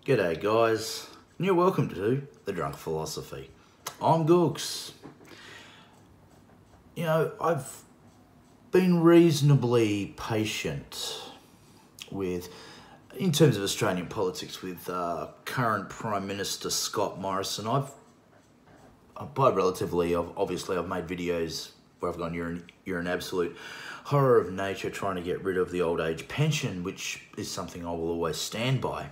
G'day guys, and you're welcome to The Drunk Philosophy. I'm Gooks. You know, I've been reasonably patient in terms of Australian politics with current Prime Minister Scott Morrison. Obviously I've made videos where I've gone, you're an absolute horror of nature trying to get rid of the old age pension, which is something I will always stand by.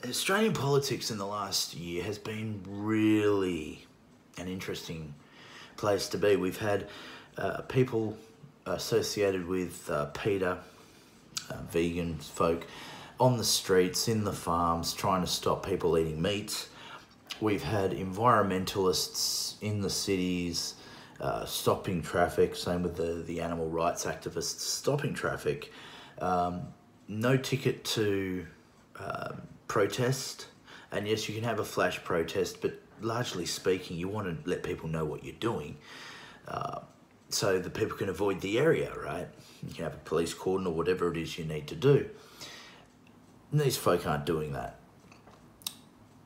Australian politics in the last year has been really an interesting place to be. We've had people associated with PETA, vegan folk, on the streets, in the farms, trying to stop people eating meat. We've had environmentalists in the cities stopping traffic, same with the animal rights activists stopping traffic. No ticket to protest, and yes, you can have a flash protest, but largely speaking, you want to let people know what you're doing so that people can avoid the area, right? You can have a police cordon or whatever it is you need to do. And these folk aren't doing that.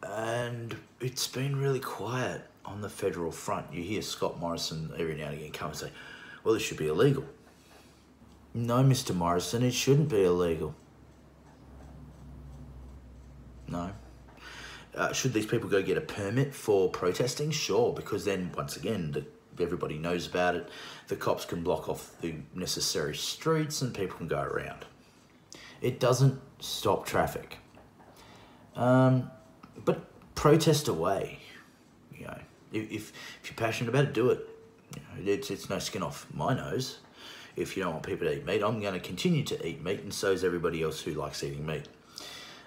And it's been really quiet on the federal front. You hear Scott Morrison every now and again come and say, well, this should be illegal. No, Mr. Morrison, it shouldn't be illegal. No. Should these people go get a permit for protesting? Sure, because then, once again, everybody knows about it. The cops can block off the necessary streets and people can go around. It doesn't stop traffic. But protest away. You know, if you're passionate about it, do it. You know, it's no skin off my nose. If you don't want people to eat meat, I'm going to continue to eat meat, and so is everybody else who likes eating meat.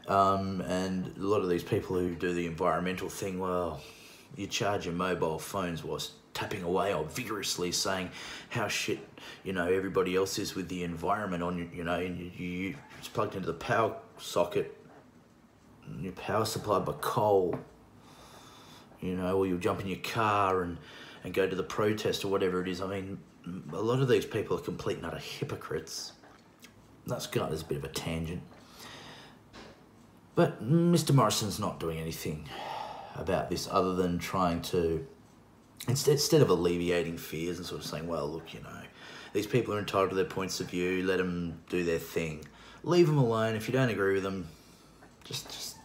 And a lot of these people who do the environmental thing, well, you charge your mobile phones whilst tapping away or vigorously saying how shit, you know, everybody else is with the environment on, you know, and it's plugged into the power socket, and your power supplied by coal, you know, or you'll jump in your car and go to the protest or whatever it is. I mean, a lot of these people are complete and utter hypocrites. That's a bit of a tangent. But Mr. Morrison's not doing anything about this other than trying to, instead of alleviating fears and sort of saying, well, look, you know, these people are entitled to their points of view, let them do their thing. Leave them alone. If you don't agree with them, just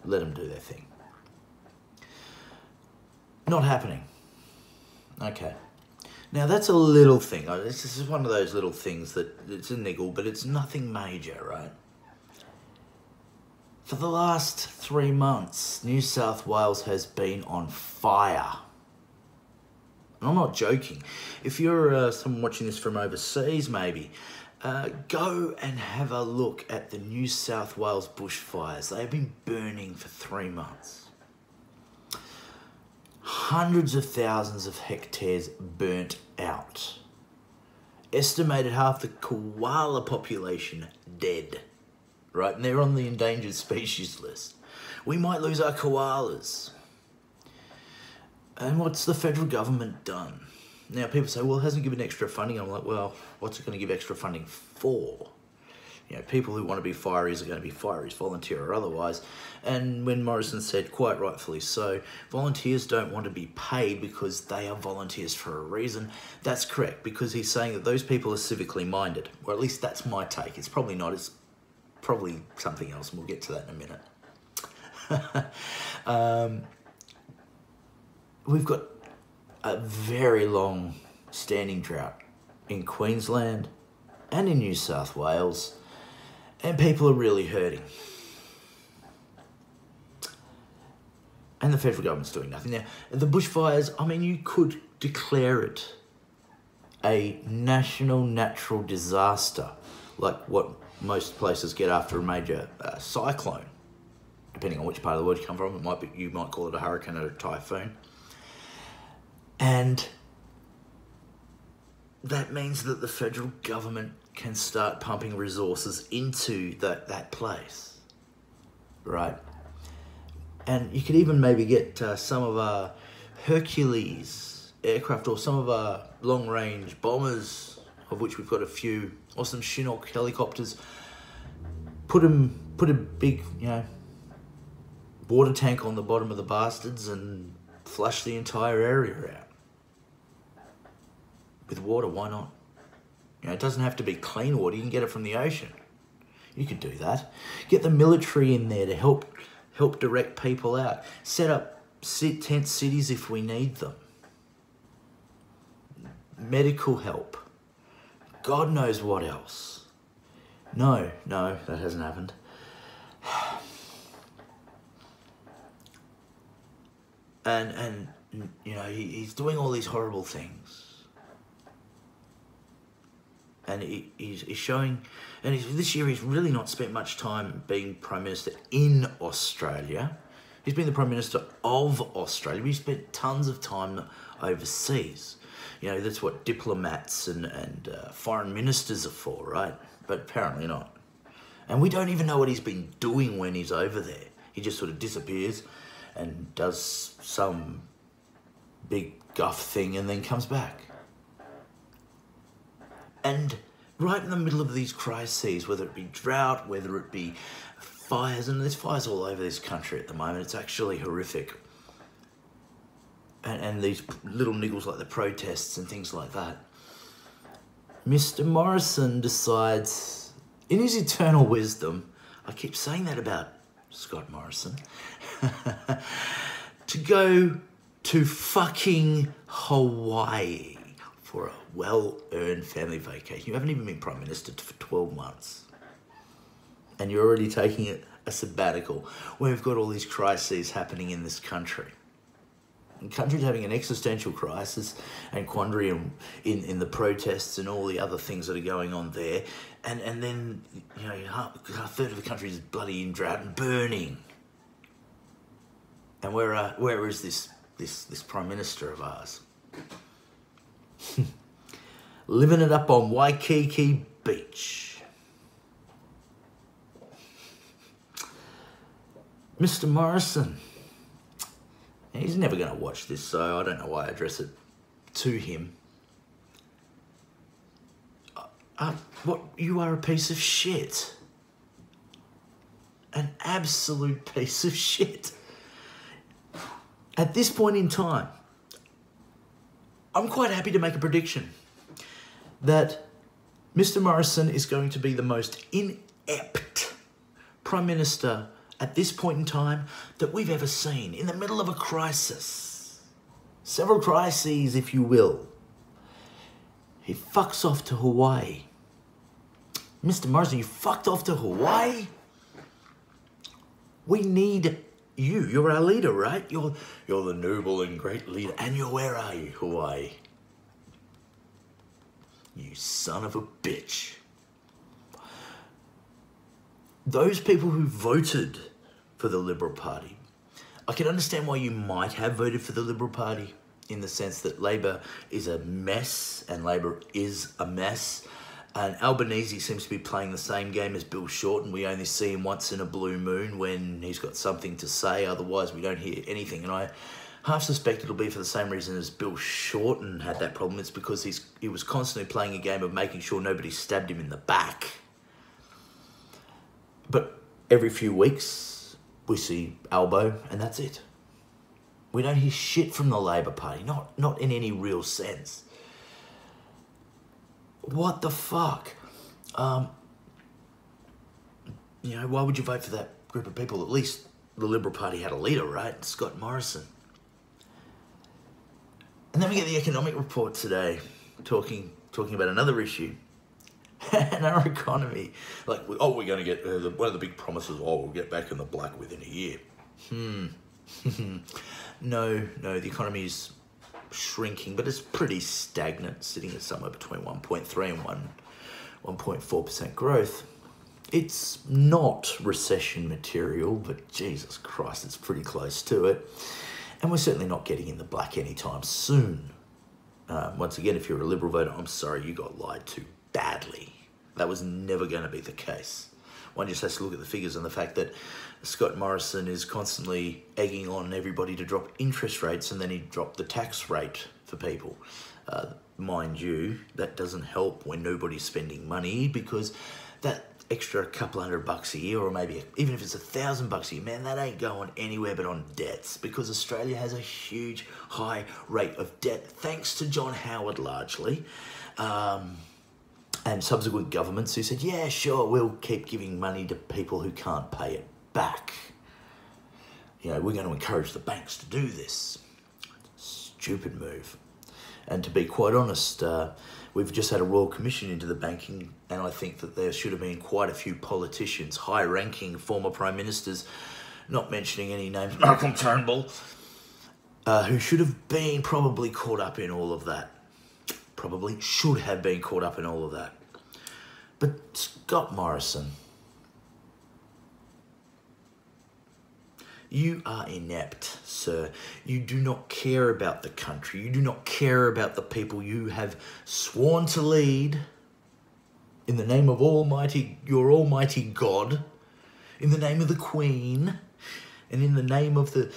let them do their thing. Not happening. Okay. Now, that's a little thing. This is one of those little things that it's a niggle, but it's nothing major, right? For the last 3 months, New South Wales has been on fire. And I'm not joking. If you're someone watching this from overseas, maybe, go and have a look at the New South Wales bushfires. They have been burning for 3 months. Hundreds of thousands of hectares burnt out. Estimated half the koala population dead. Right, and they're on the endangered species list. We might lose our koalas. And what's the federal government done? Now, people say, well, it hasn't given extra funding. I'm like, well, what's it going to give extra funding for? You know, people who want to be fireys are going to be fireys, volunteer or otherwise. And when Morrison said, quite rightfully so, volunteers don't want to be paid because they are volunteers for a reason, that's correct, because he's saying that those people are civically minded. Or at least that's my take. It's probably not. It's probably something else, and we'll get to that in a minute. We've got a very long standing drought in Queensland and in New South Wales, and people are really hurting. And the federal government's doing nothing. Now, the bushfires, I mean, you could declare it a national natural disaster, like what most places get after a major cyclone, depending on which part of the world you come from. You might call it a hurricane or a typhoon. And that means that the federal government can start pumping resources into that place, right? And you could even maybe get some of our Hercules aircraft or some of our long-range bombers, of which we've got a few, or some Chinook helicopters, put a big, water tank on the bottom of the bastards and flush the entire area out with water. Why not? It doesn't have to be clean water. You can get it from the ocean. You could do that. Get the military in there to help direct people out. Set up tent cities if we need them. Medical help. God knows what else. No, that hasn't happened. And he's doing all these horrible things. And he's showing, and this year he's really not spent much time being Prime Minister in Australia. He's been the Prime Minister of Australia. He's spent tons of time overseas. That's what diplomats and foreign ministers are for, right? But apparently not. And we don't even know what he's been doing when he's over there. He just sort of disappears and does some big guff thing and then comes back. And right in the middle of these crises, whether it be drought, whether it be fires, and there's fires all over this country at the moment, it's actually horrific. And these little niggles like the protests and things like that. Mr. Morrison decides, in his eternal wisdom, I keep saying that about Scott Morrison, to go to fucking Hawaii for a well-earned family vacation. You haven't even been Prime Minister for 12 months. And you're already taking a sabbatical when we've got all these crises happening in this country. The country's having an existential crisis and quandary in the protests and all the other things that are going on there. And then, a third of the country is bloody in drought and burning. And where is this Prime Minister of ours? Living it up on Waikiki Beach. Mr. Morrison. He's never going to watch this, so I don't know why I address it to him. You are a piece of shit. An absolute piece of shit. At this point in time, I'm quite happy to make a prediction that Mr. Morrison is going to be the most inept Prime Minister at this point in time that we've ever seen, in the middle of a crisis. Several crises, if you will. He fucks off to Hawaii. Mr. Morrison, you fucked off to Hawaii? We need you. You're our leader, right? You're the noble and great leader. And where are you, Hawaii? You son of a bitch. Those people who voted for the Liberal Party, I can understand why you might have voted for the Liberal Party in the sense that Labor is a mess and Labor is a mess. And Albanese seems to be playing the same game as Bill Shorten. We only see him once in a blue moon when he's got something to say. Otherwise, we don't hear anything. And I half suspect it'll be for the same reason as Bill Shorten had that problem. It's because he was constantly playing a game of making sure nobody stabbed him in the back. But every few weeks, we see Albo, and that's it. We don't hear shit from the Labor Party, not in any real sense. What the fuck? Why would you vote for that group of people? At least the Liberal Party had a leader, right? Scott Morrison. And then we get the economic report today, talking about another issue. And our economy, we're going to get, one of the big promises, we'll get back in the black within a year. No, the economy is shrinking, but it's pretty stagnant, sitting at somewhere between 1.3 and 1.4% growth. It's not recession material, but Jesus Christ, it's pretty close to it. And we're certainly not getting in the black anytime soon. Once again, if you're a Liberal voter, I'm sorry, you got lied to badly. That was never going to be the case. One just has to look at the figures and the fact that Scott Morrison is constantly egging on everybody to drop interest rates, and then he dropped the tax rate for people. Mind you, that doesn't help when nobody's spending money, because that extra couple $100 a year, or maybe even if it's $1,000 a year, man, that ain't going anywhere but on debts, because Australia has a huge high rate of debt, thanks to John Howard largely, and subsequent governments who said, yeah, sure, we'll keep giving money to people who can't pay it back. You know, we're going to encourage the banks to do this. Stupid move. And to be quite honest, we've just had a Royal Commission into the banking, and I think that there should have been quite a few politicians, high-ranking former Prime Ministers, not mentioning any names, Malcolm Turnbull, who should have been probably caught up in all of that. Probably should have been caught up in all of that. But Scott Morrison, you are inept, sir. You do not care about the country. You do not care about the people you have sworn to lead in the name of your almighty God, in the name of the Queen, and in the name of the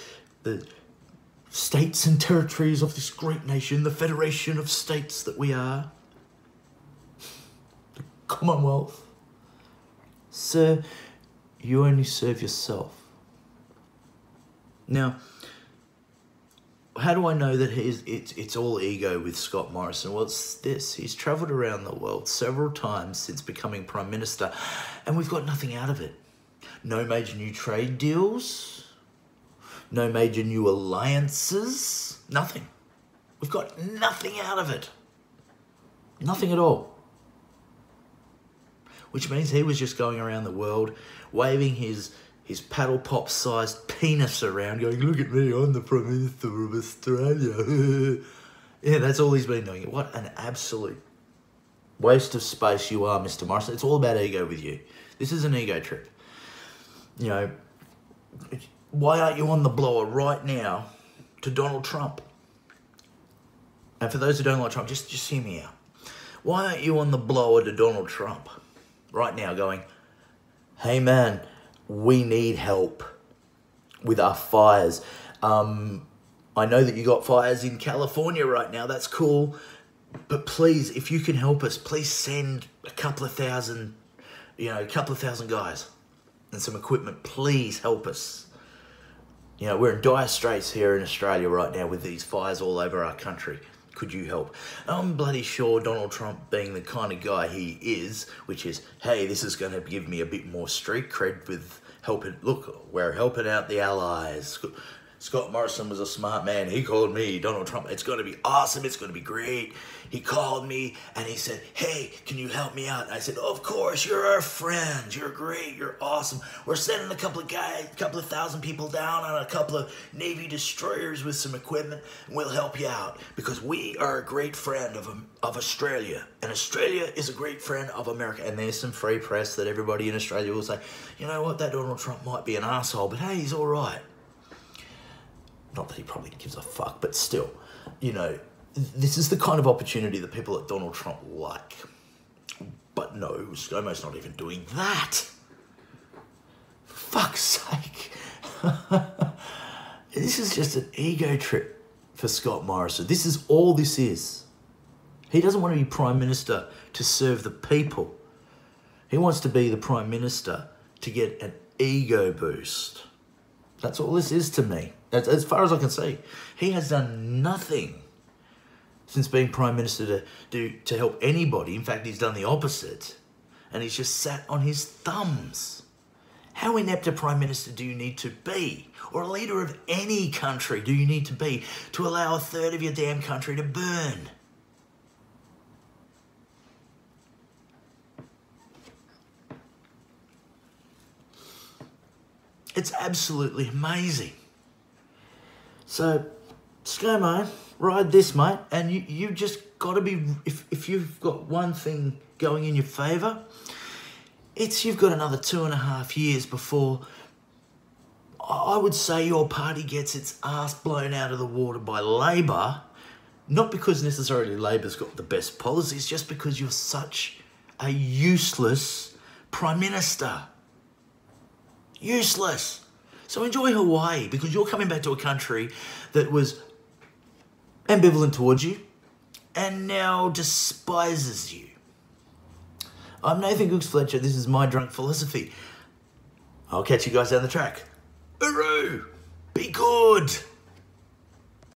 states and territories of this great nation, the Federation of States that we are, the Commonwealth. Sir, you only serve yourself. Now, how do I know that it's all ego with Scott Morrison? Well, it's this. He's travelled around the world several times since becoming Prime Minister, and we've got nothing out of it. No major new trade deals, no major new alliances, nothing. We've got nothing out of it. Nothing at all. Which means he was just going around the world waving his paddle pop sized penis around, going, look at me, I'm the Prime Minister of Australia. Yeah, that's all he's been doing. What an absolute waste of space you are, Mr. Morrison. It's all about ego with you. This is an ego trip. You know, why aren't you on the blower right now to Donald Trump? And for those who don't like Trump, just hear me out. Why aren't you on the blower to Donald Trump right now going, hey man, we need help with our fires. I know that you got fires in California right now. That's cool. But please, if you can help us, please send a couple of thousand guys and some equipment. Please help us. You know, we're in dire straits here in Australia right now with these fires all over our country. Could you help? I'm bloody sure Donald Trump, being the kind of guy he is, which is, hey, this is going to give me a bit more street cred with helping, look, we're helping out the allies. Scott Morrison was a smart man. He called me, Donald Trump. It's going to be awesome. It's going to be great. He called me and he said, hey, can you help me out? And I said, of course, you're our friend. You're great. You're awesome. We're sending a couple of guys, a couple of thousand people down on a couple of Navy destroyers with some equipment, and we'll help you out because we are a great friend of Australia. And Australia is a great friend of America. And there's some free press that everybody in Australia will say, you know what, that Donald Trump might be an asshole, but hey, he's all right. Not that he probably gives a fuck, but still, you know, this is the kind of opportunity that people at Donald Trump like. But no, ScoMo's not even doing that. For fuck's sake. This is just an ego trip for Scott Morrison. This is all this is. He doesn't want to be Prime Minister to serve the people. He wants to be the Prime Minister to get an ego boost. That's all this is to me. As far as I can see. He has done nothing since being Prime Minister to help anybody. In fact, he's done the opposite. And he's just sat on his thumbs. How inept a Prime Minister do you need to be? Or a leader of any country do you need to be to allow a third of your damn country to burn? It's absolutely amazing. So, ScoMo, ride this, mate, and you've just got to be, if you've got one thing going in your favour, it's you've got another 2.5 years before I would say your party gets its ass blown out of the water by Labor, not because necessarily Labor's got the best policies, just because you're such a useless Prime Minister. Useless. So enjoy Hawaii, because you're coming back to a country that was ambivalent towards you and now despises you. I'm Nathan Cooks Fletcher. This is My Drunk Philosophy. I'll catch you guys down the track. Hooroo! Be good!